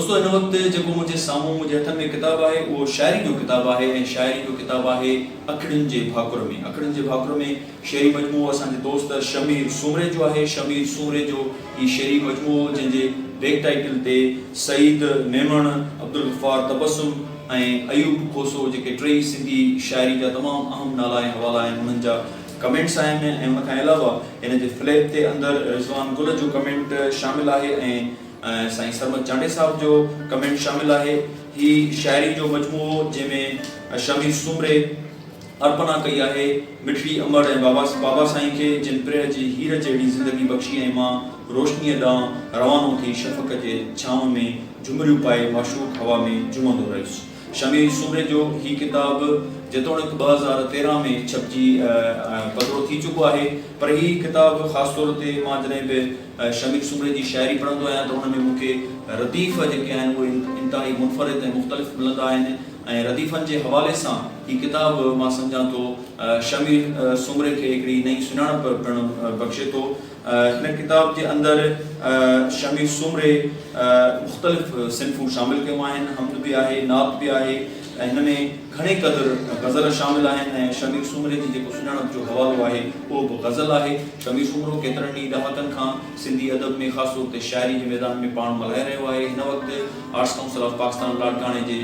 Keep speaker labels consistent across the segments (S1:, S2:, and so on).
S1: दोस्तों इन वक्त जो मुझे सामू मुझे हथ में किताब है वो शायरी जो किताब है शायरी जो किताब है अखड़िन जे भाकुर में शेरी मजमू असांजे दोस्त शमीर सूमरे जो है शमीर सूमरे जो ये शेरी मजमू जिनके बैक टाइटल ते सईद मेमण अब्दुल गफ्फार तबस्सुम अयूब खोसो जेके टे सिंधी शायरी जा तमाम अहम नाला हवाला उन्हनि जा कमेंट्स आहिनि उन खां अलावा इन जे फ्लैप ते अंदर रिज़वान गुल जो कमेंट शामिल है साईं सरमद चांडे साहब जो कमेंट शामिल है। ही शायरी जो मजमू जैमें शमीर सूमरे अर्पणा कई है मिठी अमर बाबा साईं के जिन प्रेर जी हीर जड़ी जिंदगी बख्शी मां रोशनी ॾांहुं रवानो थी शफ़क़ के छांव में झुमरियूं पाए माशूक हवा में झुमंदो रहियुसि। शमीर सूमरे जो ही किताब जेतोणीकि 2013 में छपजी पधरो थी चुको है, पर ही किताब ख़ास तौर ते मां जॾहिं बि शमीर सूमरे जी शायरी पढ़ंदो आहियां त हुन में मूंखे रदीफ़ जेके आहिनि उहे इंतिहाई मुनफ़रिद ऐं मुख़्तलिफ़ मिलंदा आहिनि ऐं रदीफ़नि जे हवाले सां ही किताब मां सम्झां थो शमीर सूमरे खे हिकिड़ी नई सुञाणप पिणु बख़्शे थो। हिन किताब जे अंदरि शमीर सूमरे मुख़्तलिफ़ सिन्फ़ूं शामिल कयूं आहिनि, हमद बि आहे, नात बि आहे, हिन में घणे क़दुरु ग़ज़ल शामिल आहिनि ऐं शमीर सूमरे जी जेको सुञाणप जो हवालो आहे उहो बि ग़ज़ल आहे। शमीर सूमरो केतिरनि ई ॾहाकनि खां सिंधी अदब में ख़ासि तौर ते शायरी जे मैदान में पाण मल्हाए रहियो आहे। हिन वक़्तु आर्ट्स काउंसिल ऑफ पाकिस्तान लाड़काणे जे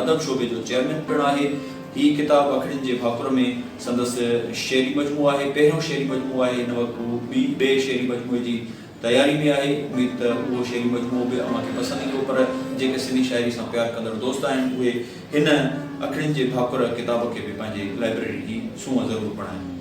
S1: अदब शोबे जो चेयरमैन पिणु आहे। ही किताब अखड़िन जे भाकुर में संदसि शेरी मजमू है, पहिरियों शेरी मजमू है। हिन वक़्तु ॿिए शेरी मजमूए जी तैयारी में है। उम्मीद त उहो शेरी मजमू बि अव्हांखे पसंदि ईंदो, पर जेके सिंधी शायरी सां प्यार कंदड़ दोस्त आहिनि उहे हिन अखड़िन जे भाकुर किताब के भी पंहिंजे लाइब्रेरी जी सूंहं ज़रूरु पढ़ाइनि।